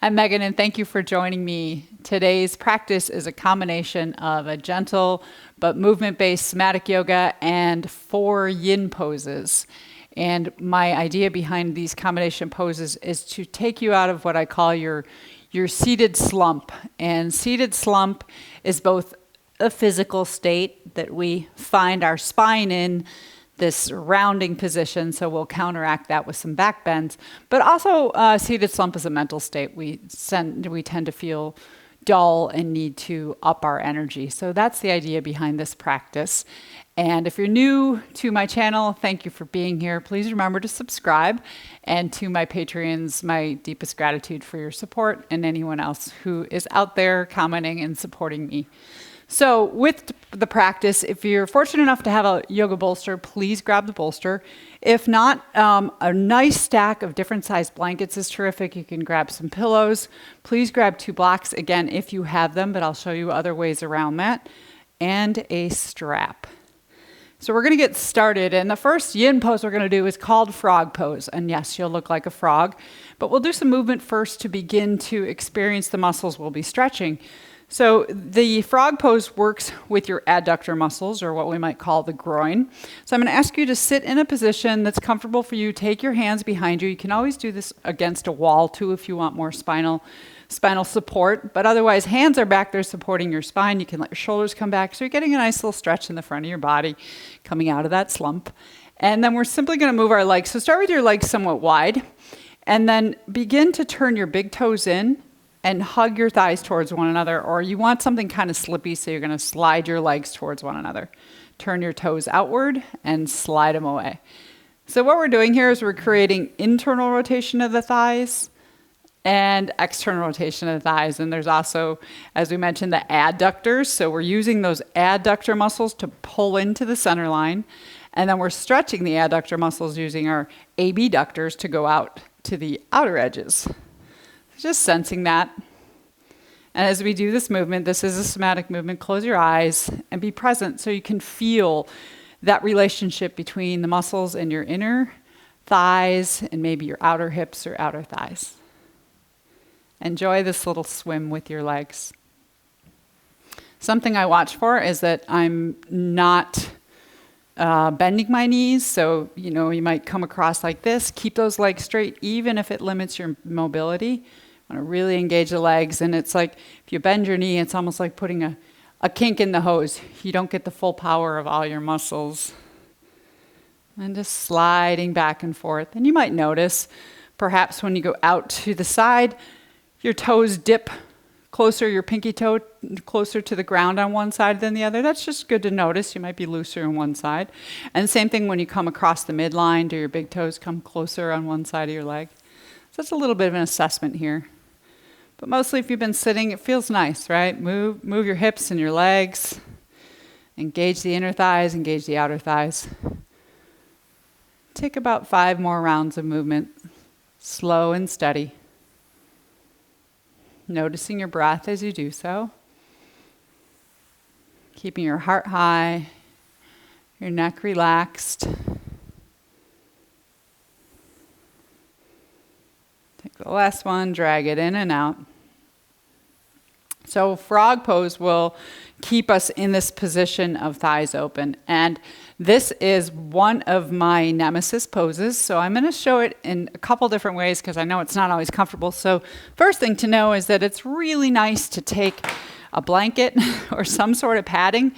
I'm Megan, and thank you for joining me. Today's practice is a combination of a gentle but movement-based somatic yoga and 4 yin poses. And my idea behind these combination poses is to take you out of what I call your seated slump. And seated slump is both a physical state that we find our spine in this rounding position, so we'll counteract that with some back bends. But also, seated slump is a mental state. We tend to feel dull and need to up our energy. So that's the idea behind this practice. And if you're new to my channel, thank you for being here. Please remember to subscribe. And to my Patreons, my deepest gratitude for your support, and anyone else who is out there commenting and supporting me. So with the practice, if you're fortunate enough to have a yoga bolster, please grab the bolster. If not, a nice stack of different sized blankets is terrific. You can grab some pillows. Please grab 2 blocks, again, if you have them, but I'll show you other ways around that, and a strap. So we're going to get started, and the first yin pose we're going to do is called frog pose. And yes, you'll look like a frog, but we'll do some movement first to begin to experience the muscles we'll be stretching. So the frog pose works with your adductor muscles, or what we might call the groin. So I'm going to ask you to sit in a position that's comfortable for you. Take your hands behind you. You can always do this against a wall too if you want more spinal support, but otherwise hands are back there supporting your spine. You can let your shoulders come back, so you're getting a nice little stretch in the front of your body coming out of that slump. And then we're simply going to move our legs. So start with your legs somewhat wide, and then begin to turn your big toes in and hug your thighs towards one another, or you want something kind of slippy, so you're going to slide your legs towards one another. Turn your toes outward and slide them away. So what we're doing here is we're creating internal rotation of the thighs and external rotation of the thighs. And there's also, as we mentioned, the adductors. So we're using those adductor muscles to pull into the center line. And then we're stretching the adductor muscles using our abductors to go out to the outer edges. Just sensing that. And as we do this movement, this is a somatic movement, close your eyes and be present so you can feel that relationship between the muscles in your inner thighs and maybe your outer hips or outer thighs. Enjoy this little swim with your legs. Something I watch for is that I'm not bending my knees, so you might come across like this. Keep those legs straight, even if it limits your mobility. Want to really engage the legs, and it's like if you bend your knee, it's almost like putting a kink in the hose. You don't get the full power of all your muscles. And just sliding back and forth. And you might notice, perhaps when you go out to the side, your toes dip closer, your pinky toe closer to the ground on one side than the other. That's just good to notice. You might be looser on one side. And same thing when you come across the midline. Do your big toes come closer on one side of your leg? So that's a little bit of an assessment here. But mostly if you've been sitting, it feels nice, right? Move your hips and your legs. Engage the inner thighs, engage the outer thighs. Take about 5 more rounds of movement, slow and steady. Noticing your breath as you do so. Keeping your heart high, your neck relaxed. Take the last one, drag it in and out. So frog pose will keep us in this position of thighs open. And this is one of my nemesis poses. So I'm going to show it in a couple different ways because I know it's not always comfortable. So first thing to know is that it's really nice to take a blanket or some sort of padding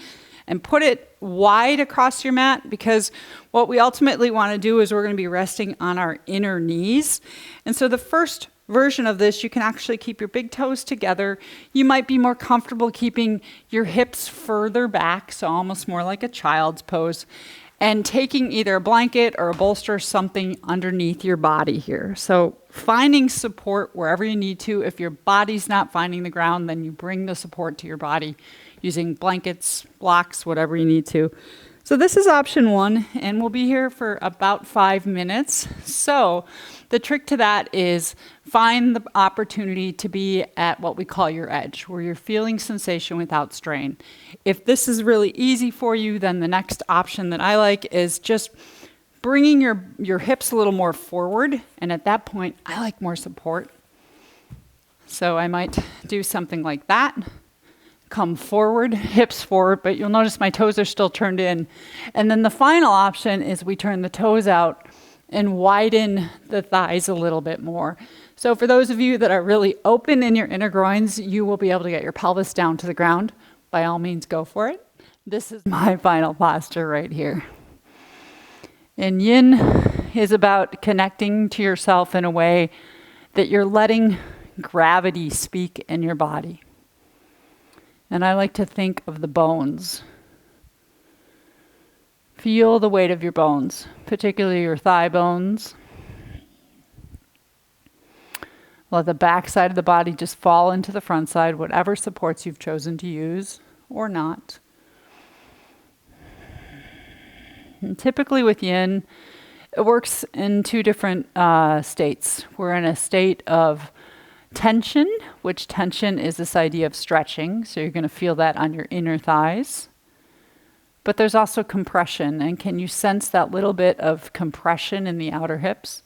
and put it wide across your mat, because what we ultimately want to do is we're going to be resting on our inner knees. And so the first version of this, you can actually keep your big toes together. You might be more comfortable keeping your hips further back, so almost more like a child's pose, and taking either a blanket or a bolster, something underneath your body here. So finding support wherever you need to. If your body's not finding the ground, then you bring the support to your body using blankets, blocks, whatever you need to. So this is option 1, and we'll be here for about 5 minutes. So the trick to that is find the opportunity to be at what we call your edge, where you're feeling sensation without strain. If this is really easy for you, then the next option that I like is just bringing your hips a little more forward. And at that point, I like more support. So I might do something like that. Come forward, hips forward, but you'll notice my toes are still turned in. And then the final option is we turn the toes out and widen the thighs a little bit more. So for those of you that are really open in your inner groins, you will be able to get your pelvis down to the ground. By all means, go for it. This is my final posture right here. And yin is about connecting to yourself in a way that you're letting gravity speak in your body. And I like to think of the bones. Feel the weight of your bones, particularly your thigh bones. Let the back side of the body just fall into the front side, whatever supports you've chosen to use or not. And typically with yin, it works in two different states. We're in a state of tension, which tension is this idea of stretching. So you're going to feel that on your inner thighs. But there's also compression. And can you sense that little bit of compression in the outer hips?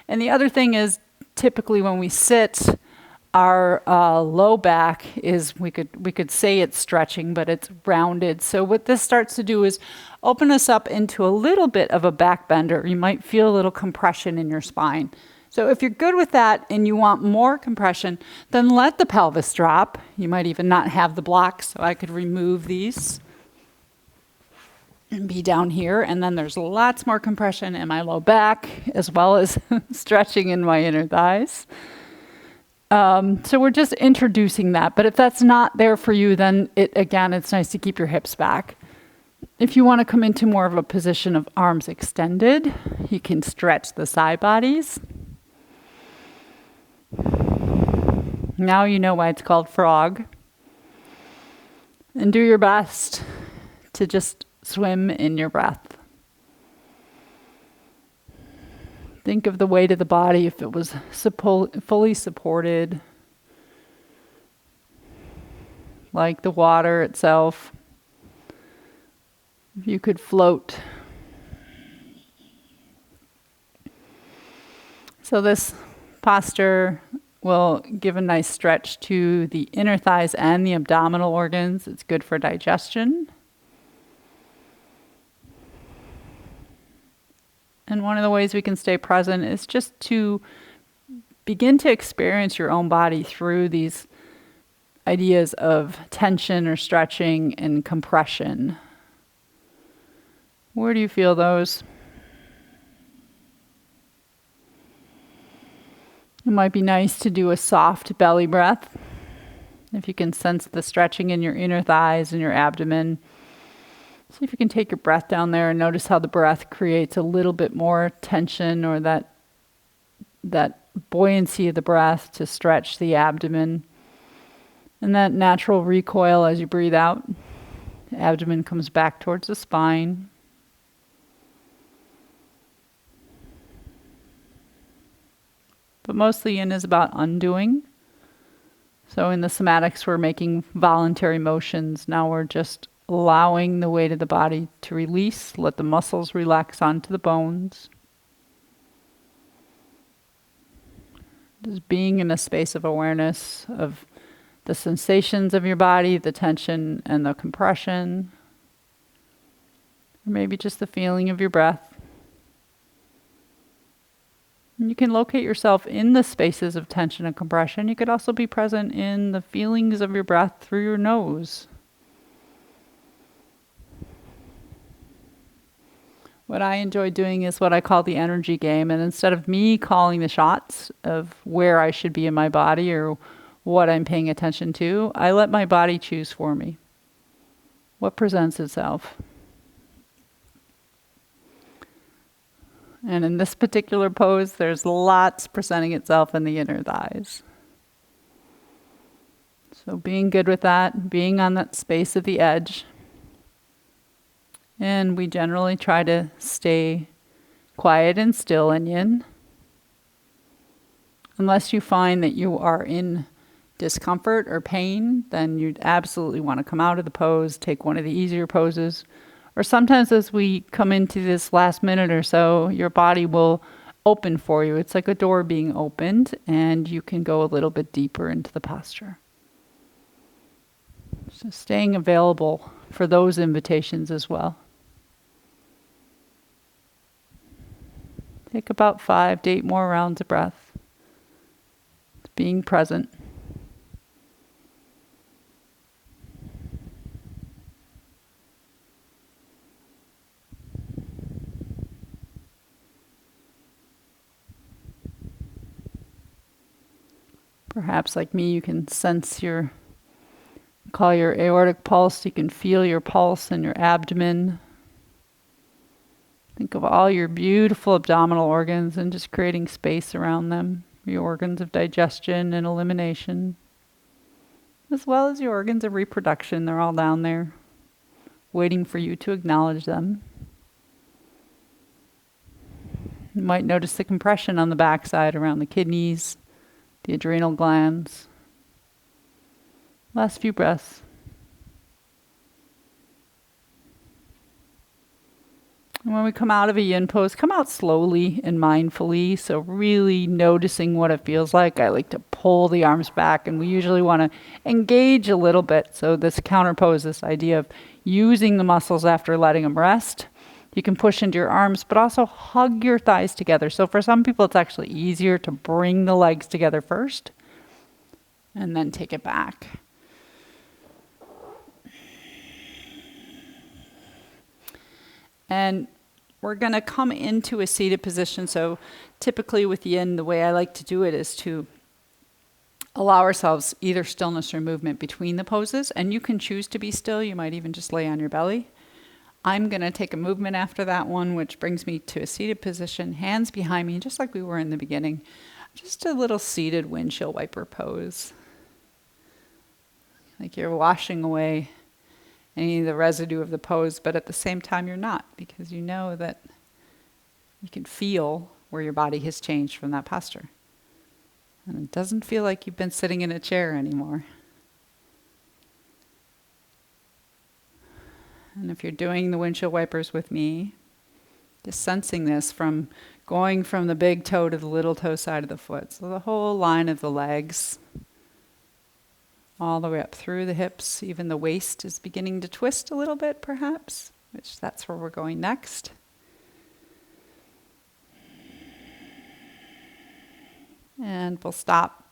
And the other thing is, typically when we sit, our low back is, we could say it's stretching, but it's rounded. So what this starts to do is open us up into a little bit of a back bender. You might feel a little compression in your spine. So if you're good with that and you want more compression, then let the pelvis drop. You might even not have the blocks, so I could remove these and be down here. And then there's lots more compression in my low back, as well as stretching in my inner thighs. So we're just introducing that. But if that's not there for you, then it's nice to keep your hips back. If you want to come into more of a position of arms extended, you can stretch the side bodies. Now you know why it's called frog. And do your best to just swim in your breath. Think of the weight of the body if it was fully supported, like the water itself. If you could float. So this posture will give a nice stretch to the inner thighs and the abdominal organs. It's good for digestion. And one of the ways we can stay present is just to begin to experience your own body through these ideas of tension or stretching and compression. Where do you feel those? It might be nice to do a soft belly breath. If you can sense the stretching in your inner thighs and your abdomen. See if you can take your breath down there and notice how the breath creates a little bit more tension, or that buoyancy of the breath to stretch the abdomen. And that natural recoil as you breathe out. The abdomen comes back towards the spine. But mostly yin is about undoing. So in the somatics, we're making voluntary motions. Now we're just allowing the weight of the body to release. Let the muscles relax onto the bones. Just being in a space of awareness of the sensations of your body, the tension and the compression. Or maybe just the feeling of your breath. You can locate yourself in the spaces of tension and compression. You could also be present in the feelings of your breath through your nose. What I enjoy doing is what I call the energy game. And instead of me calling the shots of where I should be in my body or what I'm paying attention to, I let my body choose for me. What presents itself? And in this particular pose, there's lots presenting itself in the inner thighs. So being good with that, being on that space of the edge. And we generally try to stay quiet and still in yin. Unless you find that you are in discomfort or pain, then you'd absolutely want to come out of the pose, take one of the easier poses. Or sometimes as we come into this last minute or so, your body will open for you. It's like a door being opened, and you can go a little bit deeper into the posture. So staying available for those invitations as well. Take about 5 to 8 more rounds of breath. Being present. Perhaps like me, you can sense call your aortic pulse. You can feel your pulse in your abdomen. Think of all your beautiful abdominal organs and just creating space around them. Your organs of digestion and elimination, as well as your organs of reproduction. They're all down there, waiting for you to acknowledge them. You might notice the compression on the backside around the kidneys, the adrenal glands. Last few breaths. And when we come out of a yin pose, come out slowly and mindfully. So really noticing what it feels like. I like to pull the arms back, and we usually want to engage a little bit. So this counter pose, this idea of using the muscles after letting them rest. You can push into your arms, but also hug your thighs together. So for some people, it's actually easier to bring the legs together first and then take it back. And we're going to come into a seated position. So typically with yin, the way I like to do it is to allow ourselves either stillness or movement between the poses. And you can choose to be still. You might even just lay on your belly. I'm going to take a movement after that one, which brings me to a seated position, hands behind me, just like we were in the beginning. Just a little seated windshield wiper pose. Like you're washing away any of the residue of the pose, but at the same time you're not, because you know that you can feel where your body has changed from that posture. And it doesn't feel like you've been sitting in a chair anymore. And if you're doing the windshield wipers with me, just sensing this from going from the big toe to the little toe side of the foot. So the whole line of the legs, all the way up through the hips. Even the waist is beginning to twist a little bit, perhaps, which that's where we're going next. And we'll stop.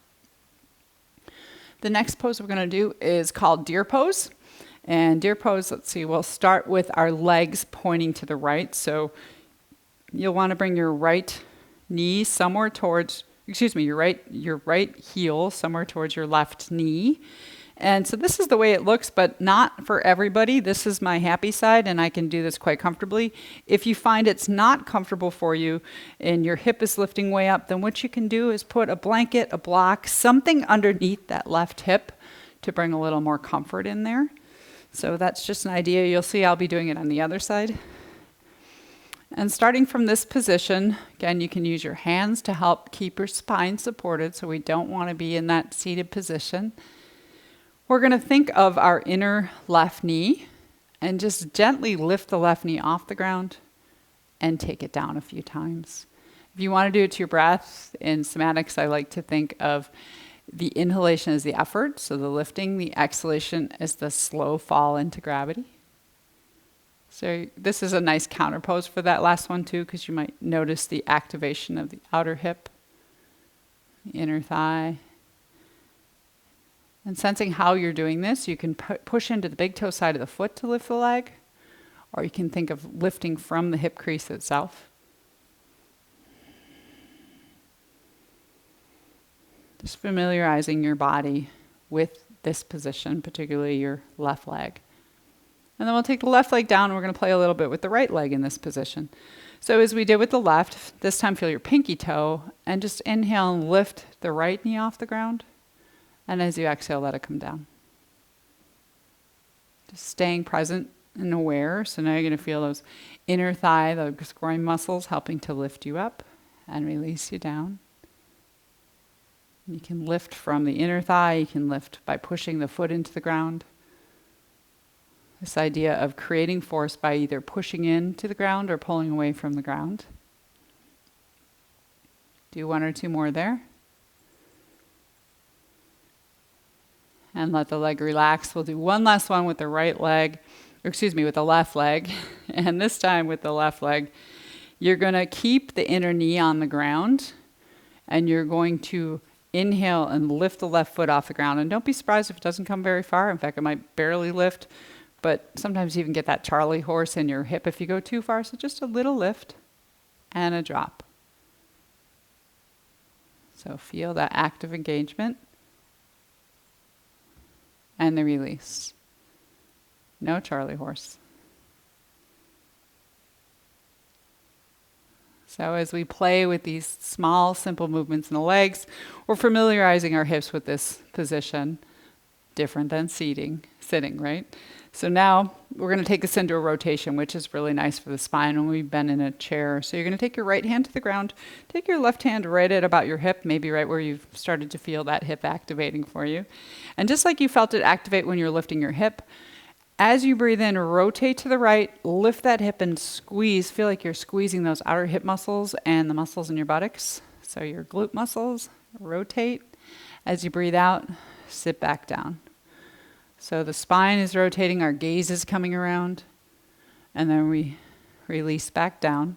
The next pose we're going to do is called deer pose. And deer pose, let's see, we'll start with our legs pointing to the right. So you'll want to bring your right knee somewhere towards, your right heel somewhere towards your left knee. And so this is the way it looks, but not for everybody. This is my happy side, and I can do this quite comfortably. If you find it's not comfortable for you and your hip is lifting way up, then what you can do is put a blanket, a block, something underneath that left hip to bring a little more comfort in there. So that's just an idea. You'll see I'll be doing it on the other side. And starting from this position, again, you can use your hands to help keep your spine supported, so we don't want to be in that seated position. We're going to think of our inner left knee and just gently lift the left knee off the ground and take it down a few times. If you want to do it to your breath, in somatics, I like to think of the inhalation as the effort, so the lifting, the exhalation as the slow fall into gravity. So this is a nice counter pose for that last one too, because you might notice the activation of the outer hip, the inner thigh. And sensing how you're doing this, you can push into the big toe side of the foot to lift the leg, or you can think of lifting from the hip crease itself. Just familiarizing your body with this position, particularly your left leg. And then we'll take the left leg down, and we're going to play a little bit with the right leg in this position. So as we did with the left, this time feel your pinky toe, and just inhale and lift the right knee off the ground. And as you exhale, let it come down. Just staying present and aware. So now you're going to feel those inner thigh, those groin muscles helping to lift you up and release you down. You can lift from the inner thigh. You can lift by pushing the foot into the ground. This idea of creating force by either pushing into the ground or pulling away from the ground. Do one or two more there. And let the leg relax. We'll do one last one with the right leg, or excuse me, with the left leg. And this time with the left leg, you're going to keep the inner knee on the ground, and you're going to inhale and lift the left foot off the ground. And don't be surprised if it doesn't come very far. In fact, it might barely lift, but sometimes you even get that Charlie horse in your hip if you go too far. So just a little lift and a drop. So feel that active engagement. And the release. No Charlie horse. So as we play with these small, simple movements in the legs, we're familiarizing our hips with this position, different than sitting, right? So now we're going to take this into a rotation, which is really nice for the spine when we've been in a chair. So you're going to take your right hand to the ground, take your left hand right at about your hip, maybe right where you've started to feel that hip activating for you. And just like you felt it activate when you're lifting your hip, as you breathe in, rotate to the right, lift that hip and squeeze. Feel like you're squeezing those outer hip muscles and the muscles in your buttocks. So your glute muscles, rotate. As you breathe out, sit back down. So the spine is rotating, our gaze is coming around, and then we release back down.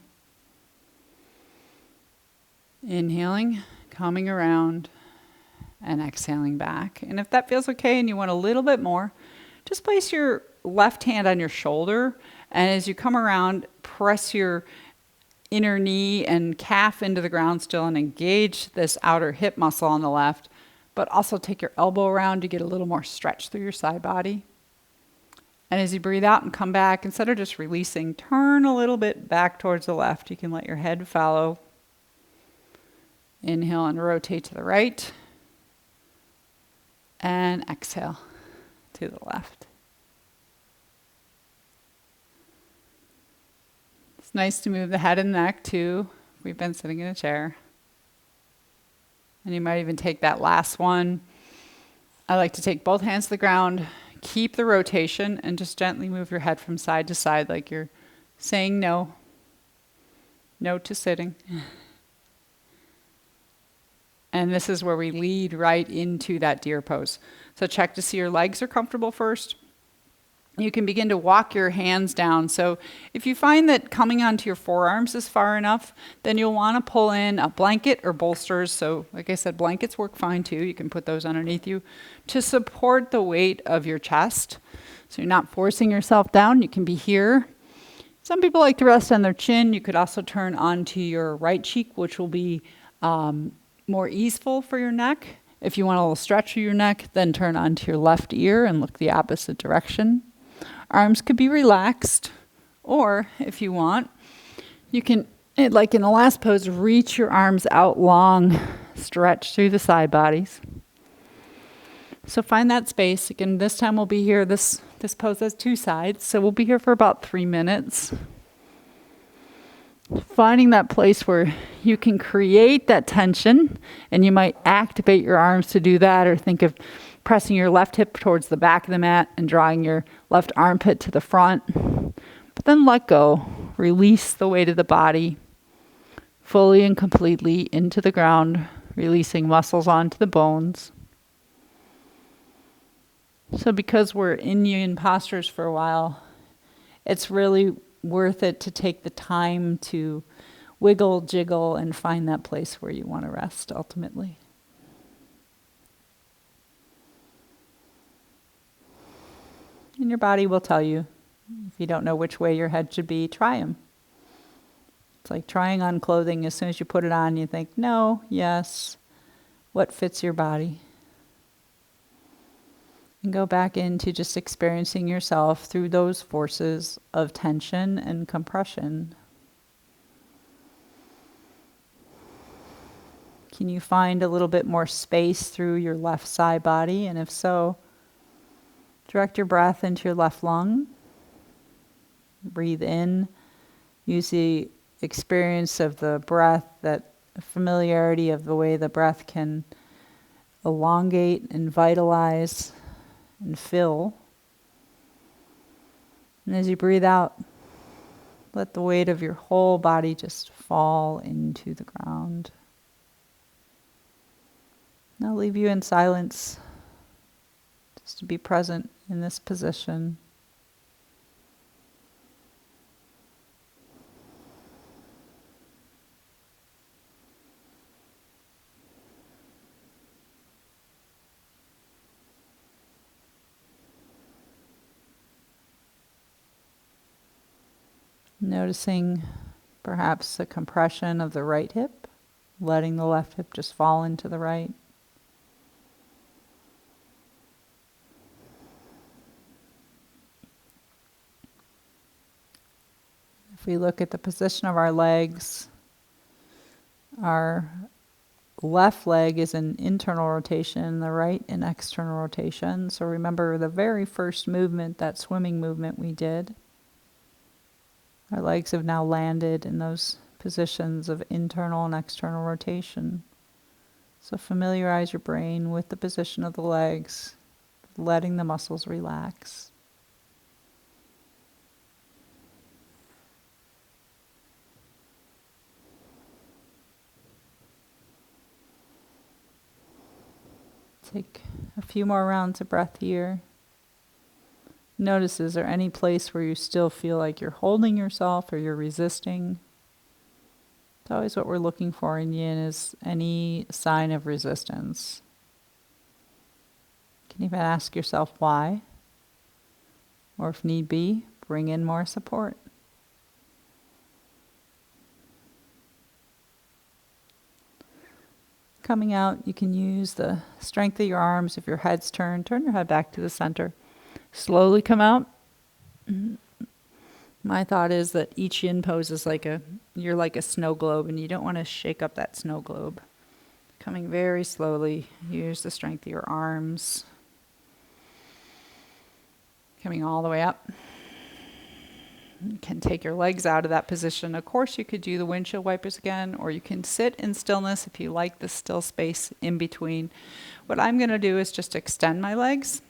Inhaling, coming around, and exhaling back. And if that feels okay and you want a little bit more, just place your left hand on your shoulder, and as you come around, press your inner knee and calf into the ground still and engage this outer hip muscle on the left. But also take your elbow around to get a little more stretch through your side body. And as you breathe out and come back, instead of just releasing, turn a little bit back towards the left. You can let your head follow. Inhale and rotate to the right. And exhale to the left. It's nice to move the head and neck too. We've been sitting in a chair. And you might even take that last one. I like to take both hands to the ground, keep the rotation, and just gently move your head from side to side like you're saying no. No to sitting. And this is where we lead right into that deer pose. So check to see your legs are comfortable first. You can begin to walk your hands down. So if you find that coming onto your forearms is far enough, then you'll want to pull in a blanket or bolsters. So like I said, blankets work fine too. You can put those underneath you to support the weight of your chest. So you're not forcing yourself down. You can be here. Some people like to rest on their chin. You could also turn onto your right cheek, which will be more easeful for your neck. If you want a little stretch for your neck, then turn onto your left ear and look the opposite direction. Arms could be relaxed, or if you want, you can, like in the last pose, reach your arms out long, stretch through the side bodies. So find that space. Again, this time we'll be here. This pose has two sides, so we'll be here for about 3 minutes. Finding that place where you can create that tension, and you might activate your arms to do that, or think of pressing your left hip towards the back of the mat and drawing your left armpit to the front. But then let go. Release the weight of the body fully and completely into the ground, releasing muscles onto the bones. So because we're in yin postures for a while, it's really worth it to take the time to wiggle, jiggle, and find that place where you want to rest ultimately. And your body will tell you. If you don't know which way your head should be, try them. It's like trying on clothing. As soon as you put it on, you think, no, yes, what fits your body? And go back into just experiencing yourself through those forces of tension and compression. Can you find a little bit more space through your left side body? And if so, direct your breath into your left lung. Breathe in. Use the experience of the breath, that familiarity of the way the breath can elongate and vitalize and fill. And as you breathe out, let the weight of your whole body just fall into the ground. I'll leave you in silence, just to be present in this position. Noticing perhaps the compression of the right hip, letting the left hip just fall into the right. If we look at the position of our legs, our left leg is an internal rotation, the right an external rotation. So remember the very first movement, that swimming movement we did. Our legs have now landed in those positions of internal and external rotation. So familiarize your brain with the position of the legs, letting the muscles relax. Take a few more rounds of breath here. Notice, is there any place where you still feel like you're holding yourself or you're resisting? It's always what we're looking for in yin, is any sign of resistance. You can even ask yourself why. Or if need be, bring in more support. Coming out, you can use the strength of your arms. If your head's turned, turn your head back to the center. Slowly come out. My thought is that each yin pose is you're like a snow globe, and you don't want to shake up that snow globe. Coming very slowly, use the strength of your arms. Coming all the way up. You can take your legs out of that position. Of course, you could do the windshield wipers again, or you can sit in stillness if you like the still space in between. What I'm going to do is just extend my legs.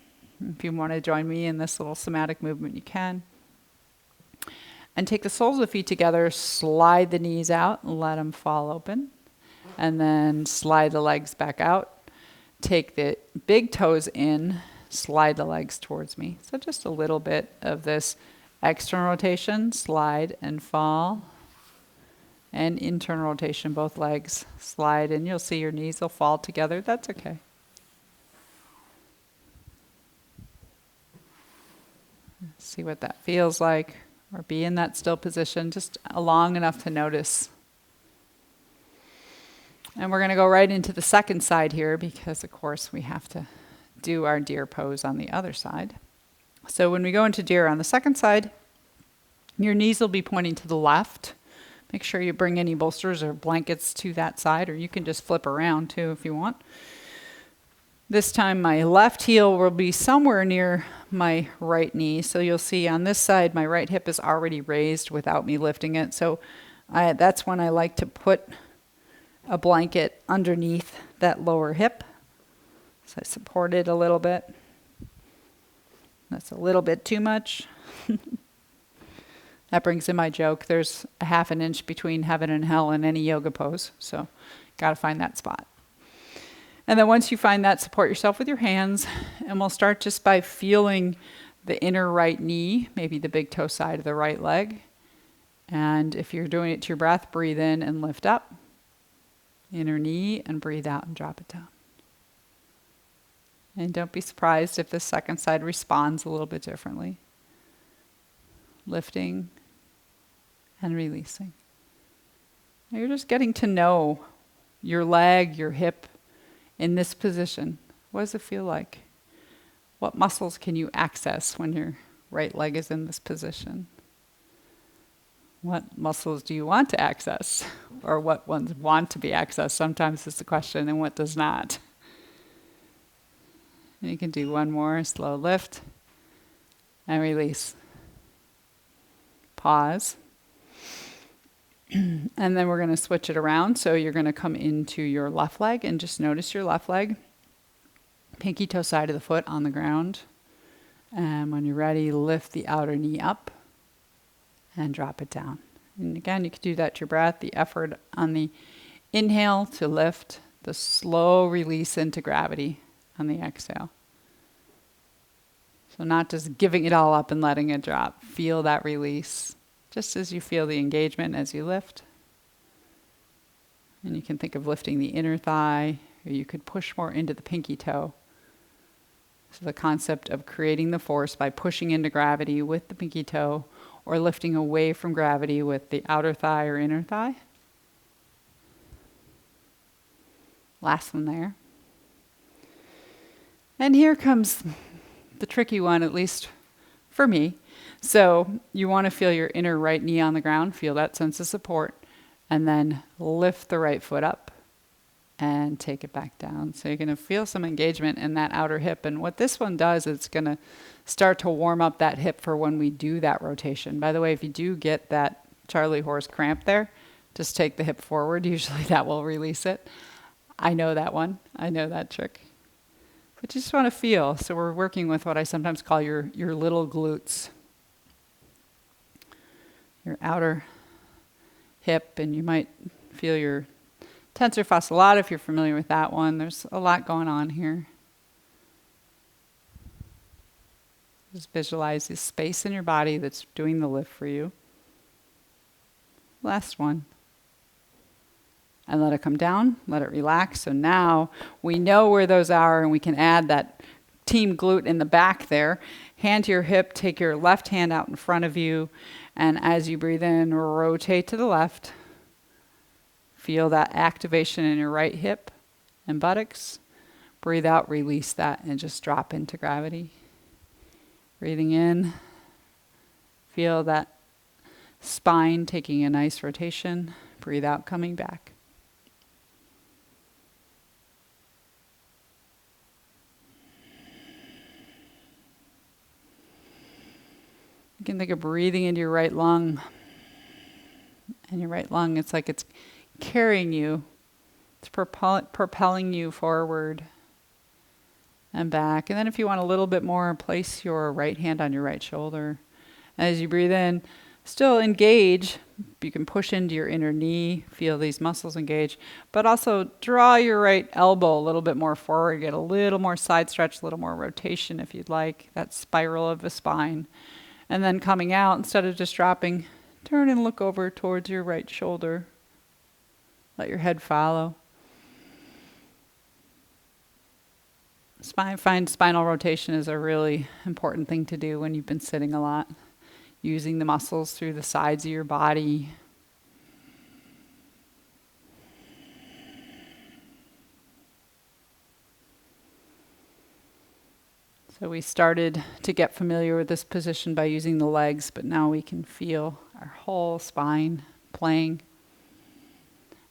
If you want to join me in this little somatic movement, you can. And take the soles of the feet together, slide the knees out, and let them fall open. And then slide the legs back out. Take the big toes in, slide the legs towards me. So just a little bit of this external rotation, slide and fall. And internal rotation, both legs slide, and you'll see your knees will fall together. That's okay. See what that feels like, or be in that still position, just long enough to notice. And we're going to go right into the second side here, because of course we have to do our deer pose on the other side. So when we go into deer on the second side, your knees will be pointing to the left. Make sure you bring any bolsters or blankets to that side, or you can just flip around too if you want. This time my left heel will be somewhere near my right knee. So you'll see on this side, my right hip is already raised without me lifting it. So that's when I like to put a blanket underneath that lower hip. So I support it a little bit. That's a little bit too much. That brings in my joke. There's a half an inch between heaven and hell in any yoga pose. So got to find that spot. And then once you find that, support yourself with your hands. And we'll start just by feeling the inner right knee, maybe the big toe side of the right leg. And if you're doing it to your breath, breathe in and lift up. Inner knee, and breathe out and drop it down. And don't be surprised if the second side responds a little bit differently. Lifting and releasing. Now you're just getting to know your leg, your hip in this position. What does it feel like? What muscles can you access when your right leg is in this position? What muscles do you want to access? Or what ones want to be accessed? Sometimes is the question, and what does not. And you can do one more slow lift and release. Pause. And then we're going to switch it around. So you're going to come into your left leg and just notice your left leg. Pinky toe side of the foot on the ground. And when you're ready, lift the outer knee up and drop it down. And again, you can do that to your breath. The effort on the inhale to lift, The slow release into gravity on the exhale. So not just giving it all up and letting it drop. Feel that release, just as you feel the engagement as you lift. And you can think of lifting the inner thigh, or you could push more into the pinky toe. So the concept of creating the force by pushing into gravity with the pinky toe, or lifting away from gravity with the outer thigh or inner thigh. Last one there. And here comes the tricky one, at least for me. So you want to feel your inner right knee on the ground, feel that sense of support, and then lift the right foot up and take it back down. So you're going to feel some engagement in that outer hip. And what this one does, it's going to start to warm up that hip for when we do that rotation. By the way, if you do get that Charlie horse cramp there, just take the hip forward. Usually that will release it. I know that one. I know that trick. But you just want to feel. So we're working with what I sometimes call your little glutes. Your outer hip, and you might feel your tensor fasciae lata if you're familiar with that one. There's a lot going on here. Just visualize this space in your body that's doing the lift for you. Last one. And let it come down, let it relax. So now we know where those are, and we can add that team glute in the back there. Hand to your hip, take your left hand out in front of you, and as you breathe in, rotate to the left. Feel that activation in your right hip and buttocks. Breathe out, release that, and just drop into gravity. Breathing in, feel that spine taking a nice rotation. Breathe out, coming back. You can think of breathing into your right lung. And your right lung, it's like it's carrying you. It's propelling you forward and back. And then if you want a little bit more, place your right hand on your right shoulder. As you breathe in, still engage. You can push into your inner knee, feel these muscles engage, but also draw your right elbow a little bit more forward, get a little more side stretch, a little more rotation if you'd like, that spiral of the spine. And then coming out, instead of just dropping, turn and look over towards your right shoulder. Let your head follow. Find spinal rotation is a really important thing to do when you've been sitting a lot. Using the muscles through the sides of your body. So we started to get familiar with this position by using the legs, but now we can feel our whole spine playing.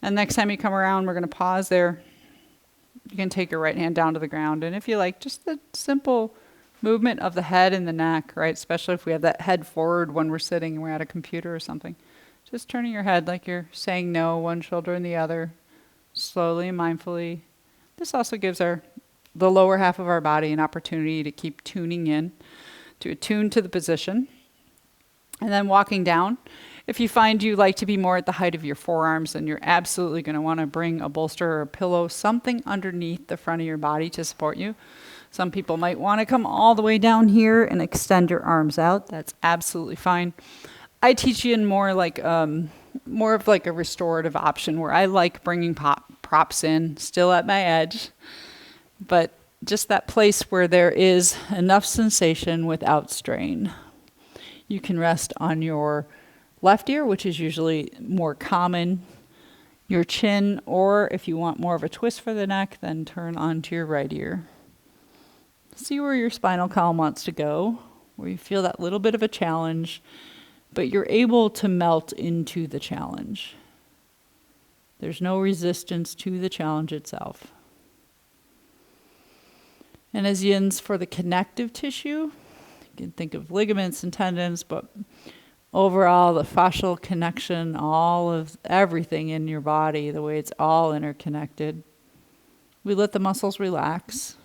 And next time you come around, we're going to pause there. You can take your right hand down to the ground. And if you like, just the simple movement of the head and the neck, right? Especially if we have that head forward when we're sitting and we're at a computer or something. Just turning your head like you're saying no, one shoulder and the other, slowly and mindfully. This also gives the lower half of our body an opportunity to keep tuning in, to attune to the position. And then walking down. If you find you like to be more at the height of your forearms, then you're absolutely going to want to bring a bolster or a pillow, something underneath the front of your body to support you. Some people might want to come all the way down here and extend your arms out. That's absolutely fine. I teach you in more of like a restorative option where I like bringing props in, still at my edge, but just that place where there is enough sensation without strain. You can rest on your left ear, which is usually more common, your chin, or if you want more of a twist for the neck, then turn onto your right ear. See where your spinal column wants to go, where you feel that little bit of a challenge, but you're able to melt into the challenge. There's no resistance to the challenge itself. And as yins for the connective tissue, you can think of ligaments and tendons, but overall the fascial connection, all of everything in your body, the way it's all interconnected. We let the muscles relax.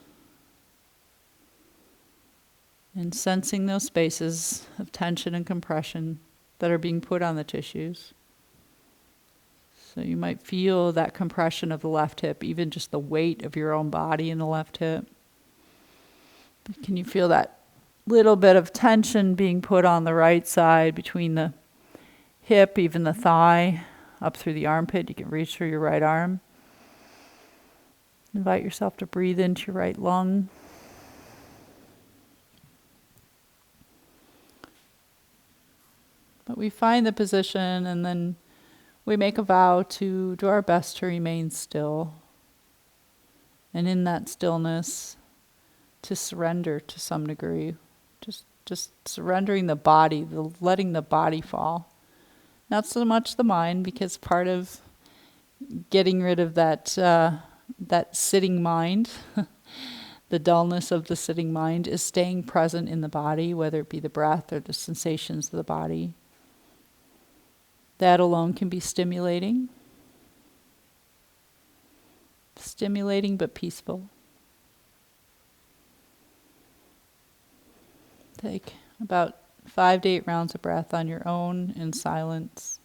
And sensing those spaces of tension and compression that are being put on the tissues. So you might feel that compression of the left hip, even just the weight of your own body in the left hip. Can you feel that little bit of tension being put on the right side between the hip, even the thigh, up through the armpit? You can reach through your right arm. Invite yourself to breathe into your right lung. But we find the position, and then we make a vow to do our best to remain still. And in that stillness, to surrender to some degree. Just surrendering the body, letting the body fall. Not so much the mind, because part of getting rid of that sitting mind, the dullness of the sitting mind, is staying present in the body, whether it be the breath or the sensations of the body. That alone can be stimulating. Stimulating but peaceful. Take about 5 to 8 rounds of breath on your own in silence.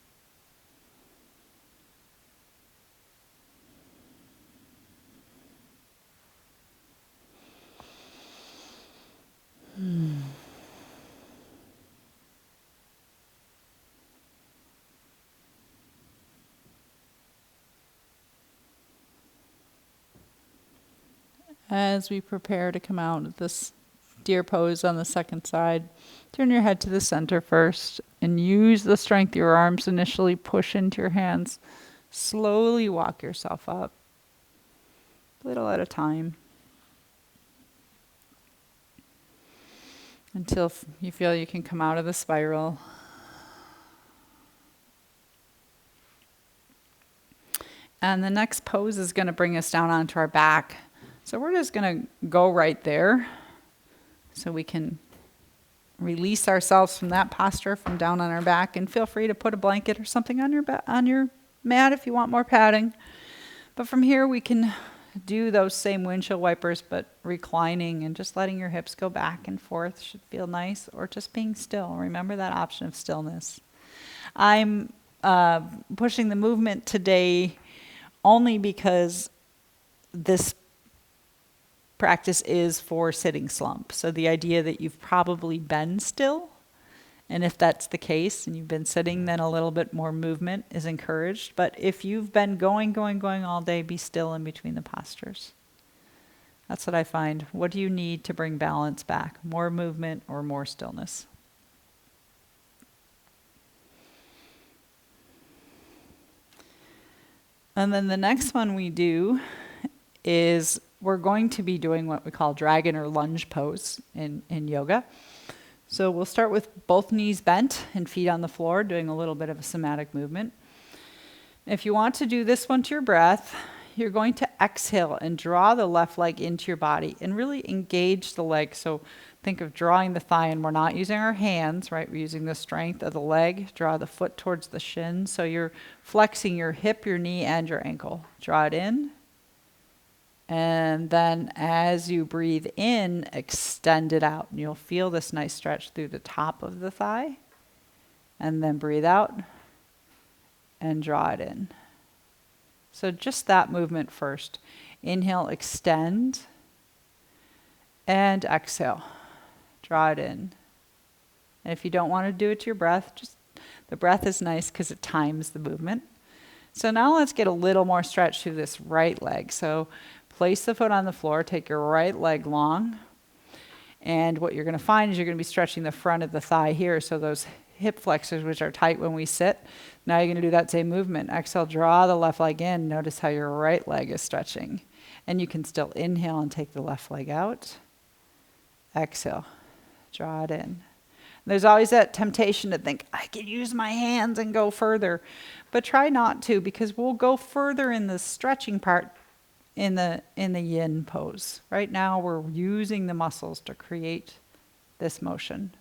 As we prepare to come out of this deer pose on the second side, turn your head to the center first and use the strength of your arms initially. Push into your hands. Slowly walk yourself up, little at a time, until you feel you can come out of the spiral. And the next pose is going to bring us down onto our back. So we're just going to go right there so we can release ourselves from that posture, from down on our back. And feel free to put a blanket or something on your mat if you want more padding. But from here we can do those same windshield wipers, but reclining and just letting your hips go back and forth should feel nice, or just being still. Remember that option of stillness. I'm pushing the movement today only because this practice is for sitting slump. So the idea that you've probably been still, and if that's the case and you've been sitting, then a little bit more movement is encouraged. But if you've been going all day, be still in between the postures. That's what I find. What do you need to bring balance back? More movement or more stillness? And then the next one we do is we're going to be doing what we call dragon or lunge pose in yoga. So we'll start with both knees bent and feet on the floor, doing a little bit of a somatic movement. If you want to do this one to your breath, you're going to exhale and draw the left leg into your body and really engage the leg. So think of drawing the thigh, and we're not using our hands, right? We're using the strength of the leg. Draw the foot towards the shin. So you're flexing your hip, your knee, and your ankle. Draw it in. And then as you breathe in, extend it out. And you'll feel this nice stretch through the top of the thigh. And then breathe out and draw it in. So just that movement first. Inhale, extend. And exhale. Draw it in. And if you don't want to do it to your breath, just the breath is nice because it times the movement. So now let's get a little more stretch through this right leg. So place the foot on the floor, take your right leg long, and what you're going to find is you're going to be stretching the front of the thigh here, so those hip flexors, which are tight when we sit, now you're going to do that same movement. Exhale, draw the left leg in. Notice how your right leg is stretching. And you can still inhale and take the left leg out. Exhale, draw it in. There's always that temptation to think, I can use my hands and go further. But try not to, because we'll go further in the stretching part in the yin pose. Right now we're using the muscles to create this motion.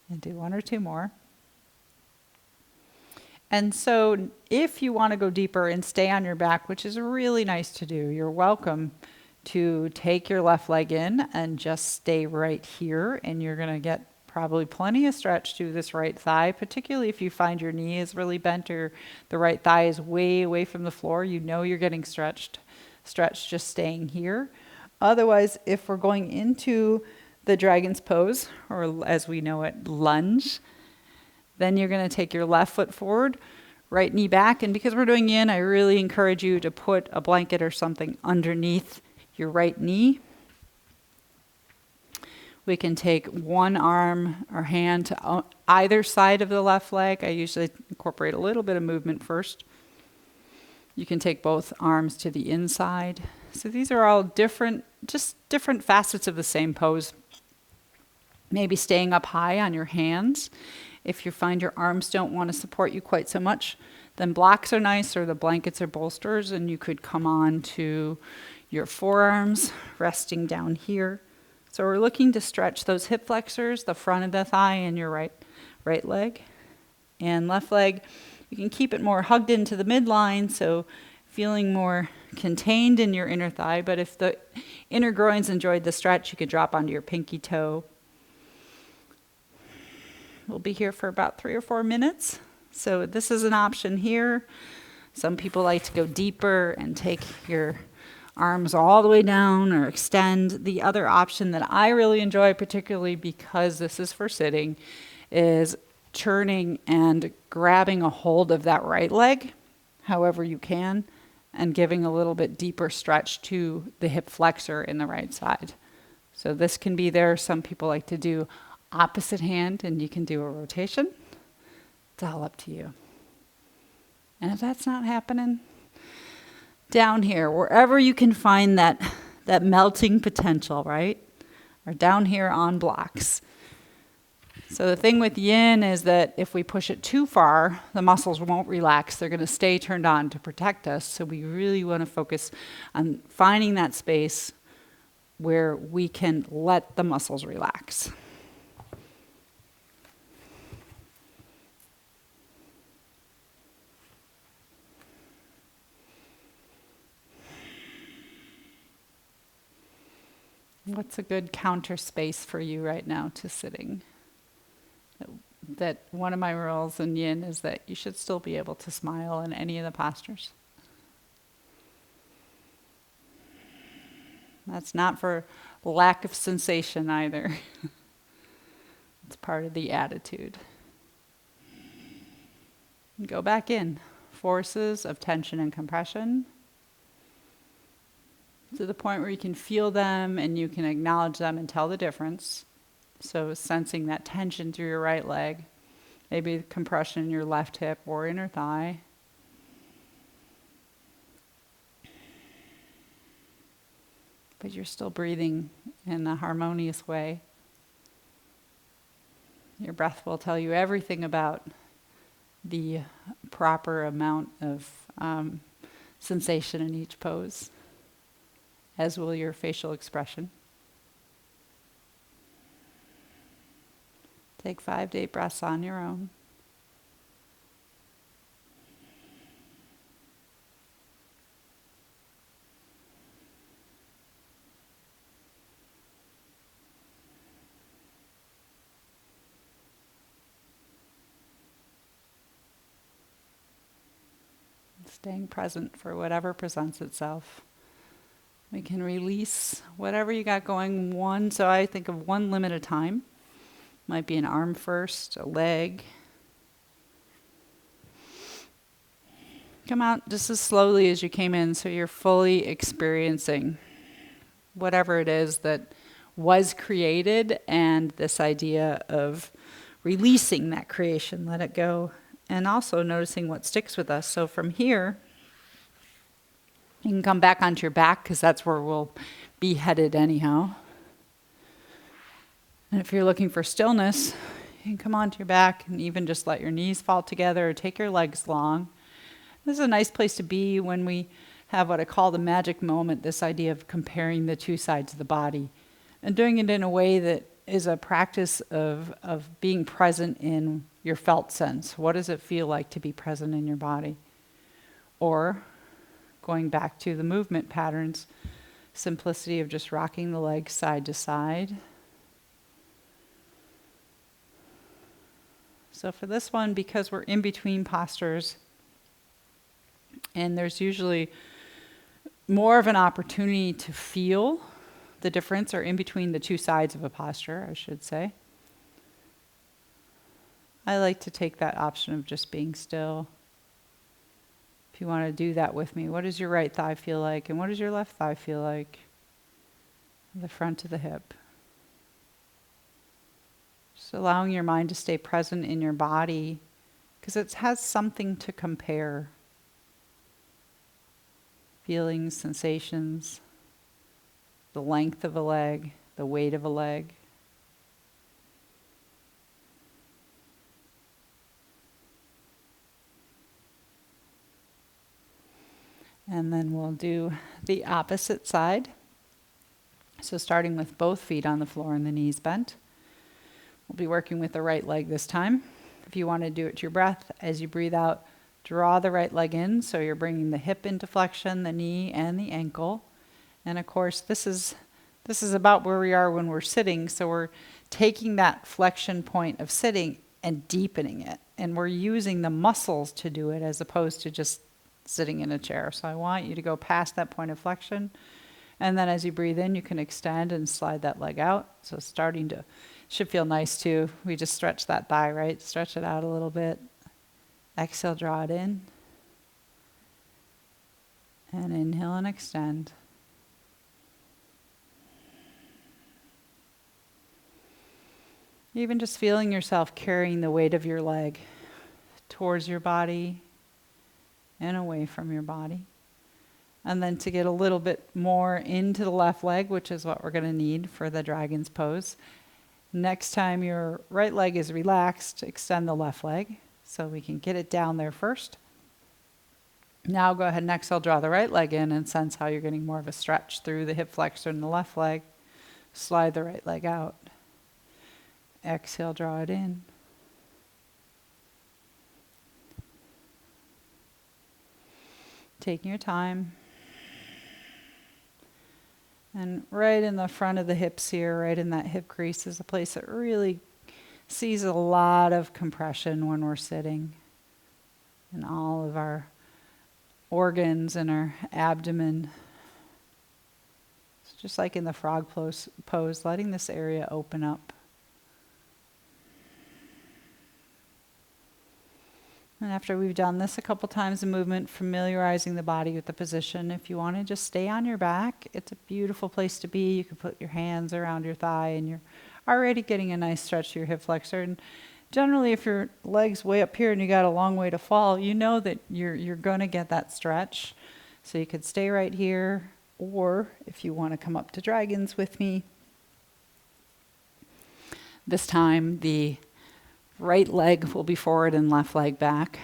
And do one or two more. And so if you want to go deeper and stay on your back, which is really nice to do, you're welcome to take your left leg in and just stay right here, and you're going to get Probably plenty of stretch to this right thigh, particularly if you find your knee is really bent or the right thigh is way away from the floor. You know you're getting stretched just staying here. Otherwise, if we're going into the dragon's pose, or as we know it, lunge, then you're going to take your left foot forward, right knee back. And because we're doing yin, I really encourage you to put a blanket or something underneath your right knee. We can take one arm or hand to either side of the left leg. I usually incorporate a little bit of movement first. You can take both arms to the inside. So these are all different facets of the same pose. Maybe staying up high on your hands. If you find your arms don't want to support you quite so much, then blocks are nice, or the blankets or bolsters, and you could come on to your forearms, resting down here. So we're looking to stretch those hip flexors, the front of the thigh, and your right leg. And left leg, you can keep it more hugged into the midline, so feeling more contained in your inner thigh. But if the inner groins enjoyed the stretch, you could drop onto your pinky toe. We'll be here for about 3 or 4 minutes. So this is an option here. Some people like to go deeper and take your arms all the way down or extend. The other option that I really enjoy, particularly because this is for sitting, is turning and grabbing a hold of that right leg, however you can, and giving a little bit deeper stretch to the hip flexor in the right side. So this can be there. Some people like to do opposite hand, and you can do a rotation. It's all up to you. And if that's not happening, down here, wherever you can find that melting potential, right? Or down here on blocks. So the thing with yin is that if we push it too far, the muscles won't relax. They're going to stay turned on to protect us. So we really want to focus on finding that space where we can let the muscles relax. What's a good counter space for you right now to sitting? That one of my rules in yin is that you should still be able to smile in any of the postures. That's not for lack of sensation either. It's part of the attitude. Go back in. Forces of tension and compression, to the point where you can feel them and you can acknowledge them and tell the difference. So sensing that tension through your right leg, maybe compression in your left hip or inner thigh. But you're still breathing in a harmonious way. Your breath will tell you everything about the proper amount of sensation in each pose, as will your facial expression. Take 5 deep breaths on your own. Staying present for whatever presents itself. We can release whatever you got going. So I think of one limb at a time. Might be an arm first, a leg. Come out just as slowly as you came in, so you're fully experiencing whatever it is that was created, and this idea of releasing that creation, let it go, and also noticing what sticks with us. So from here, you can come back onto your back, because that's where we'll be headed anyhow. And if you're looking for stillness, you can come onto your back and even just let your knees fall together or take your legs long. This is a nice place to be when we have what I call the magic moment, this idea of comparing the two sides of the body and doing it in a way that is a practice of being present in your felt sense. What does it feel like to be present in your body? Or going back to the movement patterns, simplicity of just rocking the legs side to side. So for this one, because we're in between postures, and there's usually more of an opportunity to feel the difference, or in between the two sides of a posture, I should say. I like to take that option of just being still. If you want to do that with me, what does your right thigh feel like, and what does your left thigh feel like? The front of the hip. Just allowing your mind to stay present in your body, because it has something to compare. Feelings, sensations, the length of a leg, the weight of a leg. And then we'll do the opposite side. So starting with both feet on the floor and the knees bent. We'll be working with the right leg this time. If you want to do it to your breath, as you breathe out, draw the right leg in, so you're bringing the hip into flexion, the knee and the ankle. And of course, this is about where we are when we're sitting, so we're taking that flexion point of sitting and deepening it. And we're using the muscles to do it as opposed to just sitting in a chair. So I want you to go past that point of flexion. And then as you breathe in, you can extend and slide that leg out. So should feel nice too. We just stretch that thigh, right? Stretch it out a little bit. Exhale, draw it in. And inhale and extend. Even just feeling yourself carrying the weight of your leg towards your body and away from your body. And then to get a little bit more into the left leg, which is what we're going to need for the dragon's pose. Next time your right leg is relaxed, extend the left leg so we can get it down there first. Now go ahead and exhale, draw the right leg in and sense how you're getting more of a stretch through the hip flexor in the left leg. Slide the right leg out. Exhale, draw it in. Taking your time. And right in the front of the hips here, right in that hip crease, is a place that really sees a lot of compression when we're sitting. And all of our organs and our abdomen. It's just like in the frog pose, letting this area open up. And after we've done this a couple times in movement, familiarizing the body with the position, if you want to just stay on your back, it's a beautiful place to be. You can put your hands around your thigh and you're already getting a nice stretch to your hip flexor. And generally, if your leg's way up here and you got a long way to fall, you know that you're going to get that stretch. So you could stay right here, or if you want to come up to dragons with me, this time the right leg will be forward and left leg back.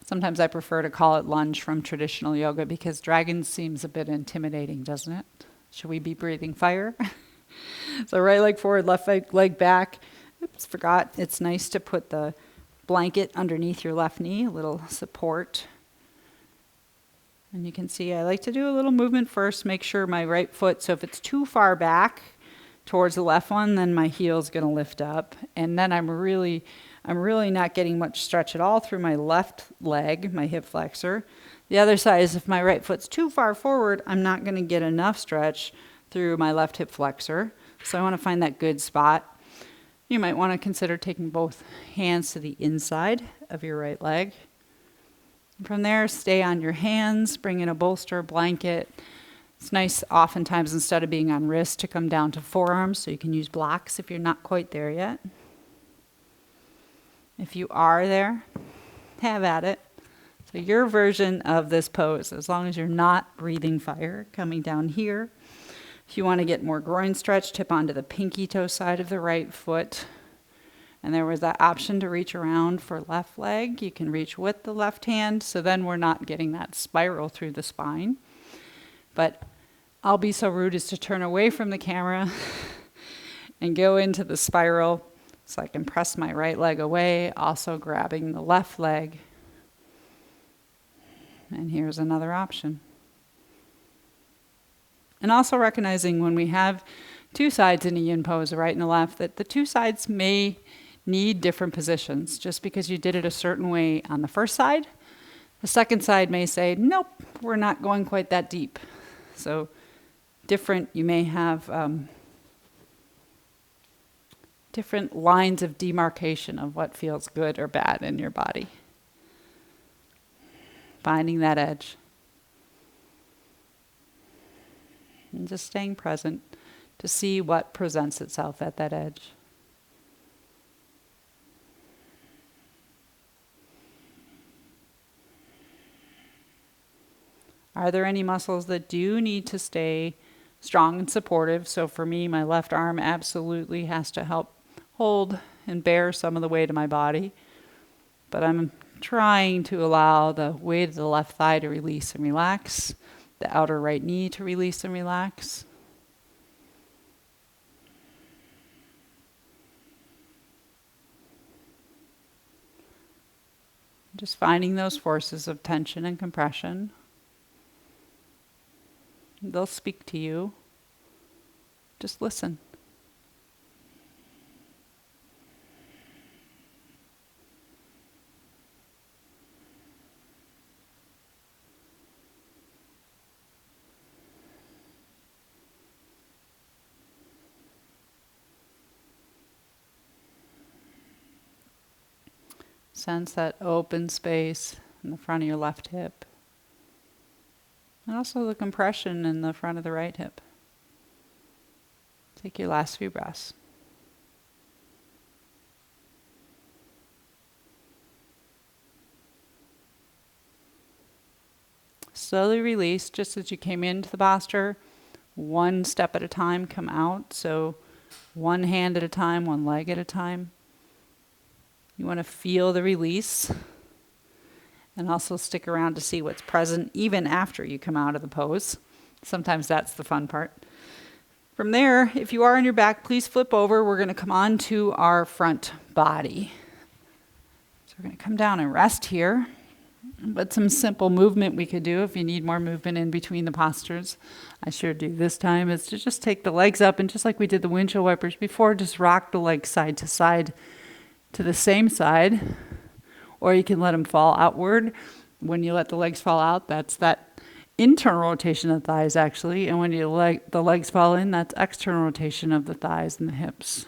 Sometimes I prefer to call it lunge from traditional yoga because dragon seems a bit intimidating, doesn't it? Should we be breathing fire? So right leg forward, left leg back. Oops, forgot. It's nice to put the blanket underneath your left knee, a little support. And you can see I like to do a little movement first, make sure my right foot, so if it's too far back towards the left one, then my heel's going to lift up. And then I'm really not getting much stretch at all through my left leg, my hip flexor. The other side is if my right foot's too far forward, I'm not going to get enough stretch through my left hip flexor. So I want to find that good spot. You might want to consider taking both hands to the inside of your right leg. From there, stay on your hands, bring in a bolster, blanket. It's nice oftentimes instead of being on wrist to come down to forearms, so you can use blocks if you're not quite there yet. If you are there, have at it. So your version of this pose, as long as you're not breathing fire, coming down here. If you want to get more groin stretch, tip onto the pinky toe side of the right foot. And there was that option to reach around for left leg. You can reach with the left hand, so then we're not getting that spiral through the spine. But I'll be so rude as to turn away from the camera and go into the spiral so I can press my right leg away, also grabbing the left leg. And here's another option. And also recognizing when we have two sides in a yin pose, the right and the left, that the two sides may need different positions. Just because you did it a certain way on the first side, the second side may say, nope, we're not going quite that deep. So different, you may have different lines of demarcation of what feels good or bad in your body. Finding that edge. And just staying present to see what presents itself at that edge. Are there any muscles that do need to stay strong and supportive? So for me, my left arm absolutely has to help hold and bear some of the weight of my body. But I'm trying to allow the weight of the left thigh to release and relax, the outer right knee to release and relax. Just finding those forces of tension and compression. They'll speak to you. Just listen. Sense that open space in the front of your left hip. And also the compression in the front of the right hip. Take your last few breaths. Slowly release, just as you came into the posture, one step at a time, come out. So one hand at a time, one leg at a time. You want to feel the release and also stick around to see what's present even after you come out of the pose. Sometimes that's the fun part. From there, if you are on your back, please flip over. We're going to come on to our front body. So we're going to come down and rest here. But some simple movement we could do if you need more movement in between the postures. I sure do this time, is to just take the legs up and just like we did the windshield wipers before, just rock the legs side to side to the same side, or you can let them fall outward. When you let the legs fall out, that's that internal rotation of the thighs actually, and when you let the legs fall in, that's external rotation of the thighs and the hips.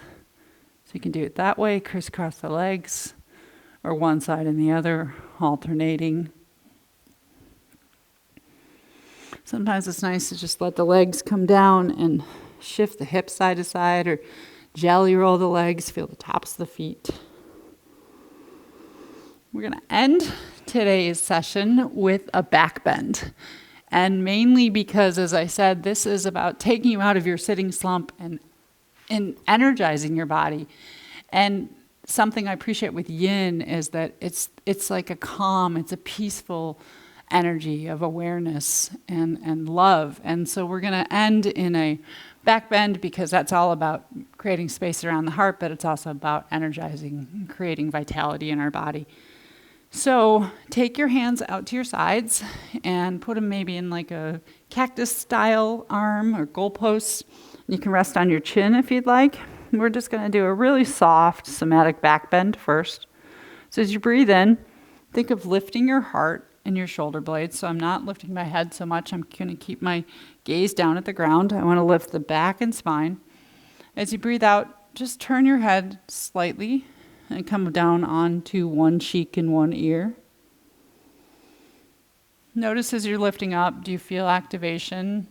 So you can do it that way, crisscross the legs, or one side and the other, alternating. Sometimes it's nice to just let the legs come down and shift the hips side to side, or jelly roll the legs, feel the tops of the feet. We're going to end today's session with a back bend. And mainly because, as I said, this is about taking you out of your sitting slump and energizing your body. And something I appreciate with yin is that it's like a calm, it's a peaceful energy of awareness and love. And so we're going to end in a back bend because that's all about creating space around the heart, but it's also about energizing and creating vitality in our body. So take your hands out to your sides and put them maybe in like a cactus style arm or goalpost. You can rest on your chin if you'd like. We're just going to do a really soft somatic back bend first. So as you breathe in, think of lifting your heart and your shoulder blades. So I'm not lifting my head so much. I'm going to keep my gaze down at the ground. I want to lift the back and spine. As you breathe out, just turn your head slightly and come down onto one cheek and one ear. Notice as you're lifting up, do you feel activation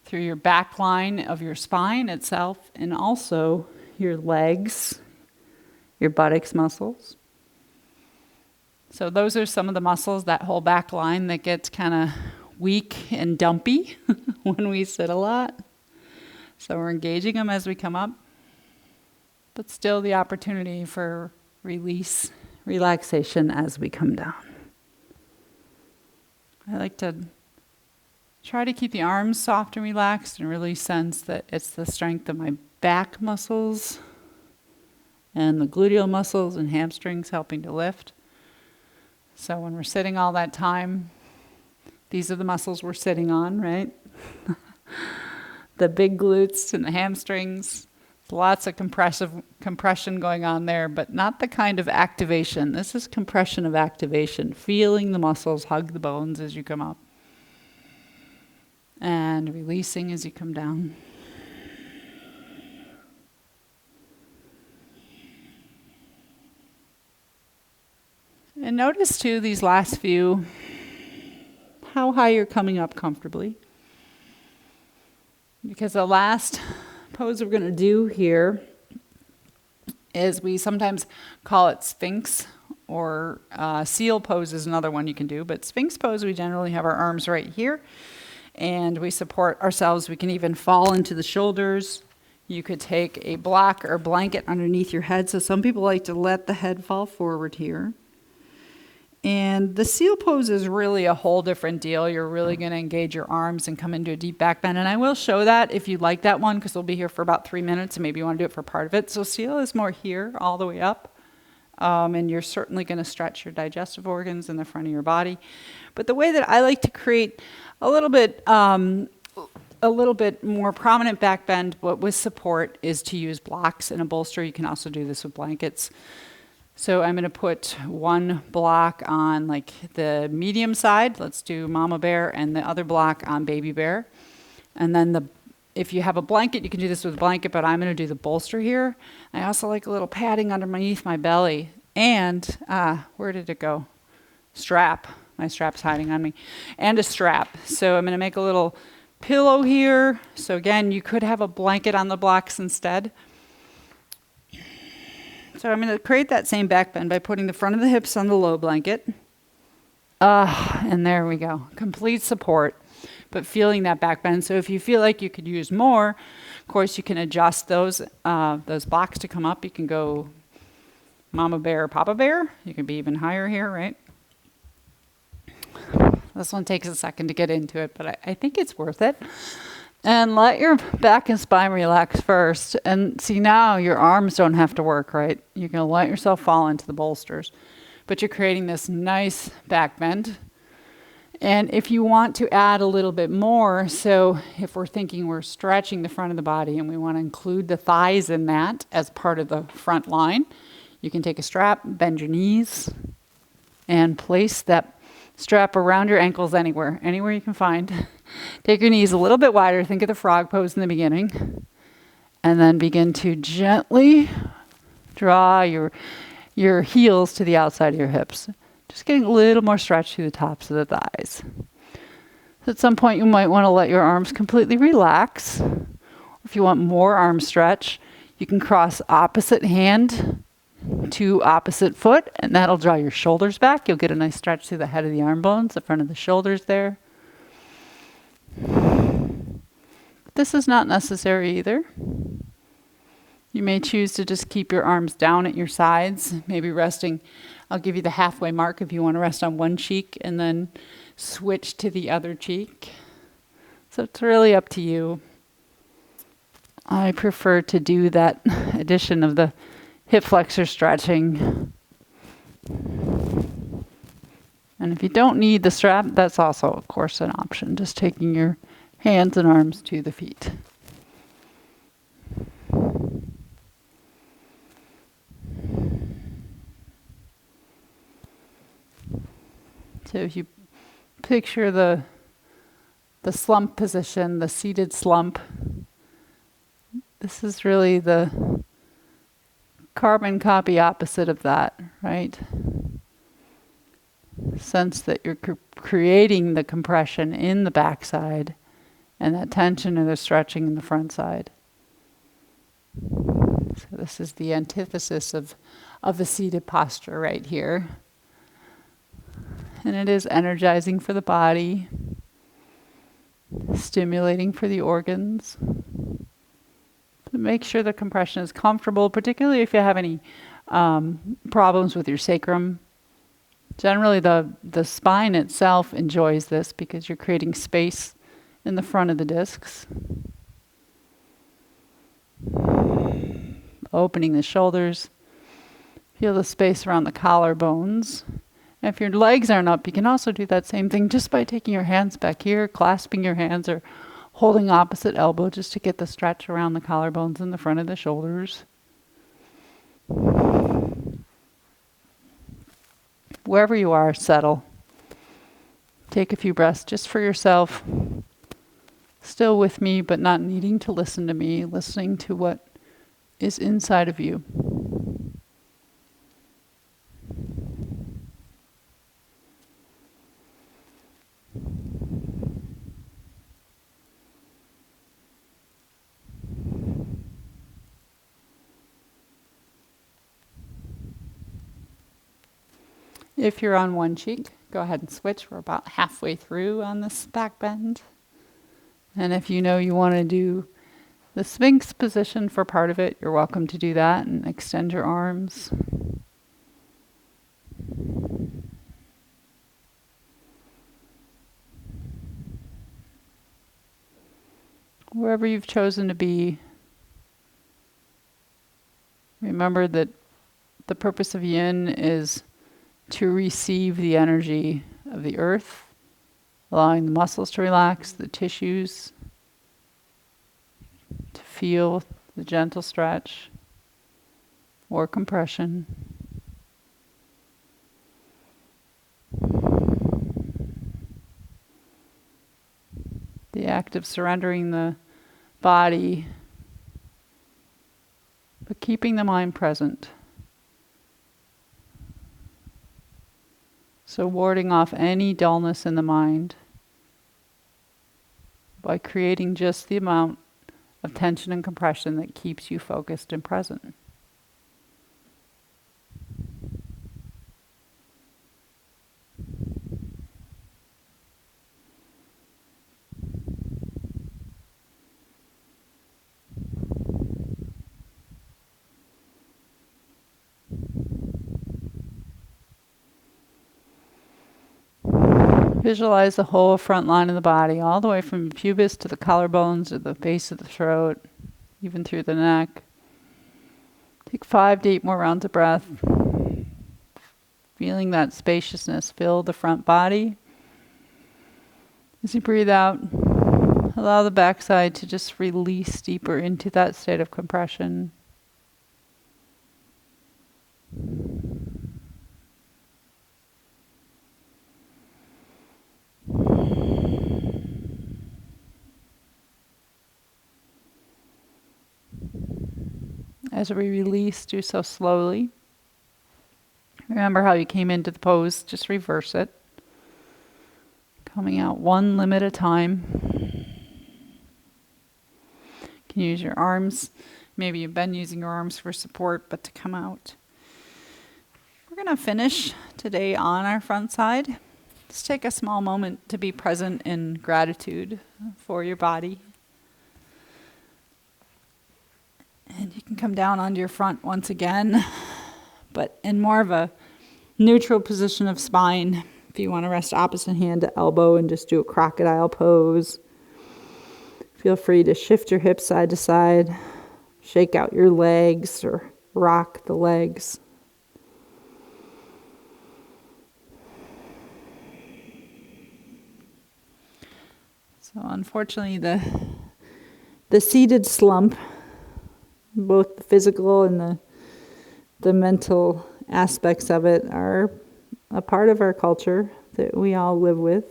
through your back line of your spine itself and also your legs, your buttocks muscles? So those are some of the muscles, that whole back line that gets kind of weak and dumpy when we sit a lot. So we're engaging them as we come up, but still the opportunity for release, relaxation as we come down. I like to try to keep the arms soft and relaxed and really sense that it's the strength of my back muscles and the gluteal muscles and hamstrings helping to lift. So when we're sitting all that time, these are the muscles we're sitting on, right? The big glutes and the hamstrings, Lots of compression going on there, but not the kind of activation. This is compression of activation, feeling the muscles hug the bones as you come up. And releasing as you come down. And notice too, these last few, how high you're coming up comfortably. Because the last pose we're going to do here is, we sometimes call it Sphinx, or seal pose is another one you can do. But Sphinx pose, we generally have our arms right here and we support ourselves. We can even fall into the shoulders. You could take a block or blanket underneath your head. So some people like to let the head fall forward here. And the seal pose is really a whole different deal. You're really going to engage your arms and come into a deep back bend. And I will show that if you'd like that one, because we'll be here for about 3 minutes and maybe you want to do it for part of it. So seal is more here all the way up. And you're certainly going to stretch your digestive organs in the front of your body. But the way that I like to create a little bit more prominent back bend, but with support, is to use blocks and a bolster. You can also do this with blankets. So I'm going to put one block on like the medium side. Let's do mama bear, and the other block on baby bear. And then if you have a blanket, you can do this with a blanket, but I'm going to do the bolster here. I also like a little padding underneath my belly. And, where did it go? Strap. My strap's hiding on me. And a strap. So I'm going to make a little pillow here. So again, you could have a blanket on the blocks instead. So I'm going to create that same back bend by putting the front of the hips on the low blanket. And there we go. Complete support, but feeling that back bend. So if you feel like you could use more, of course, you can adjust those blocks to come up. You can go mama bear, papa bear. You can be even higher here, right? This one takes a second to get into it, but I think it's worth it. And let your back and spine relax first. And see, now your arms don't have to work, right? You're going to let yourself fall into the bolsters. But you're creating this nice back bend. And if you want to add a little bit more, so if we're thinking we're stretching the front of the body and we want to include the thighs in that as part of the front line, you can take a strap, bend your knees, and place that strap around your ankles anywhere you can find. Take your knees a little bit wider. Think of the frog pose in the beginning. And then begin to gently draw your heels to the outside of your hips. Just getting a little more stretch through the tops of the thighs. So at some point you might want to let your arms completely relax. If you want more arm stretch, you can cross opposite hand to opposite foot, and that'll draw your shoulders back. You'll get a nice stretch through the head of the arm bones, the front of the shoulders there. This is not necessary either. You may choose to just keep your arms down at your sides, maybe resting. I'll give you the halfway mark if you want to rest on one cheek and then switch to the other cheek. So it's really up to you. I prefer to do that addition of the hip flexor stretching. And if you don't need the strap, that's also, of course, an option. Just taking your hands and arms to the feet. So if you picture the slump position, the seated slump, this is really the carbon copy opposite of that, right? Sense that you're creating the compression in the backside and that tension or the stretching in the front side. So this is the antithesis of the seated posture right here. And it is energizing for the body, stimulating for the organs. So make sure the compression is comfortable, particularly if you have any problems with your sacrum. Generally, the spine itself enjoys this because you're creating space in the front of the discs. Opening the shoulders. Feel the space around the collarbones. And if your legs aren't up, you can also do that same thing just by taking your hands back here, clasping your hands, or Holding opposite elbow just to get the stretch around the collarbones and the front of the shoulders. Wherever you are, settle. Take a few breaths just for yourself. Still with me, but not needing to listen to me, listening to what is inside of you. If you're on one cheek, go ahead and switch. We're about halfway through on this back bend. And if you know you want to do the Sphinx position for part of it, you're welcome to do that and extend your arms. Wherever you've chosen to be, remember that the purpose of yin is to receive the energy of the earth, allowing the muscles to relax, the tissues to feel the gentle stretch or compression. The act of surrendering the body, but keeping the mind present. So warding off any dullness in the mind by creating just the amount of tension and compression that keeps you focused and present. Visualize the whole front line of the body, all the way from the pubis to the collarbones or the base of the throat, even through the neck. Take 5 to 8 more rounds of breath. Feeling that spaciousness fill the front body. As you breathe out, allow the backside to just release deeper into that state of compression. As we release, do so slowly. Remember how you came into the pose, just reverse it. Coming out one limb at a time. You can use your arms. Maybe you've been using your arms for support, but to come out. We're going to finish today on our front side. Just take a small moment to be present in gratitude for your body. And you can come down onto your front once again, but in more of a neutral position of spine. If you want to rest opposite hand to elbow and just do a crocodile pose. Feel free to shift your hips side to side, shake out your legs or rock the legs. So unfortunately the seated slump, both the physical and the mental aspects of it, are a part of our culture that we all live with.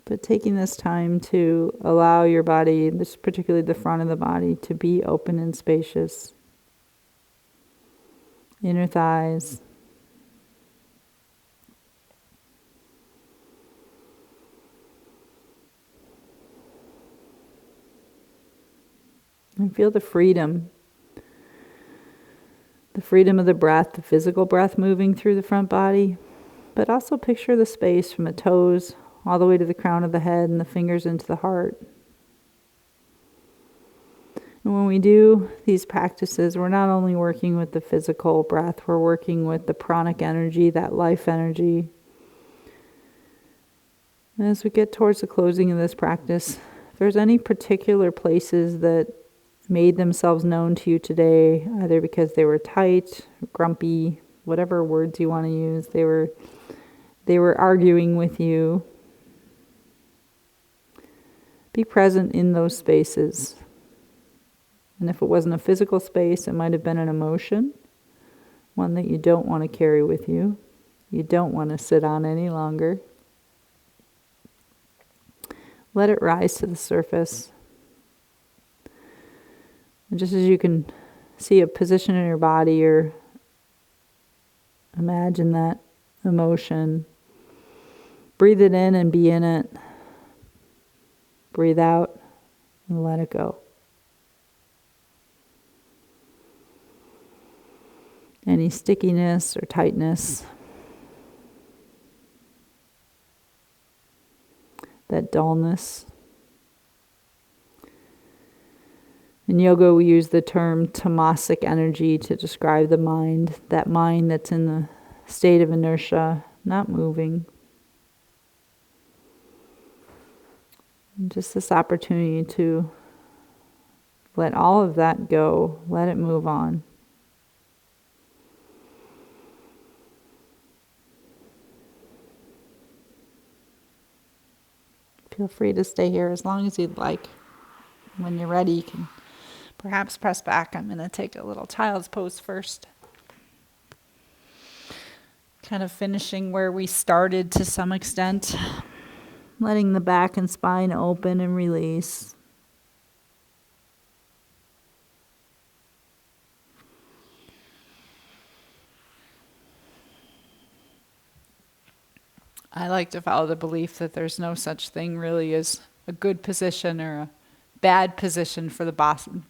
But taking this time to allow your body, this particularly the front of the body, to be open and spacious. Inner thighs. And feel the freedom of the breath, the physical breath moving through the front body, but also picture the space from the toes all the way to the crown of the head and the fingers into the heart. And when we do these practices, we're not only working with the physical breath, we're working with the pranic energy, that life energy. And as we get towards the closing of this practice, if there's any particular places that made themselves known to you today, either because they were tight, grumpy, whatever words you want to use. They were arguing with you. Be present in those spaces. And if it wasn't a physical space, it might have been an emotion, one that you don't want to carry with you. You don't want to sit on any longer. Let it rise to the surface. And just as you can see a position in your body or imagine that emotion, breathe it in and be in it. Breathe out and let it go. Any stickiness or tightness, that dullness. In yoga, we use the term tamasic energy to describe the mind, that mind that's in the state of inertia, not moving. And just this opportunity to let all of that go, let it move on. Feel free to stay here as long as you'd like. When you're ready, you can perhaps press back. I'm going to take a little child's pose first. Kind of finishing where we started to some extent. Letting the back and spine open and release. I like to follow the belief that there's no such thing really as a good position or a bad position for the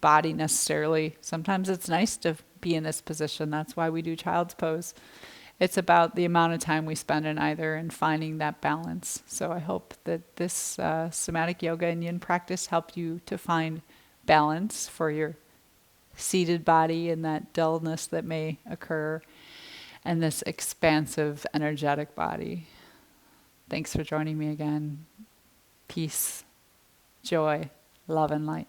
body necessarily. Sometimes it's nice to be in this position. That's why we do child's pose. It's about the amount of time we spend in either and finding that balance. So I hope that this somatic yoga and yin practice helped you to find balance for your seated body and that dullness that may occur and this expansive, energetic body. Thanks for joining me again. Peace, joy, love, and light.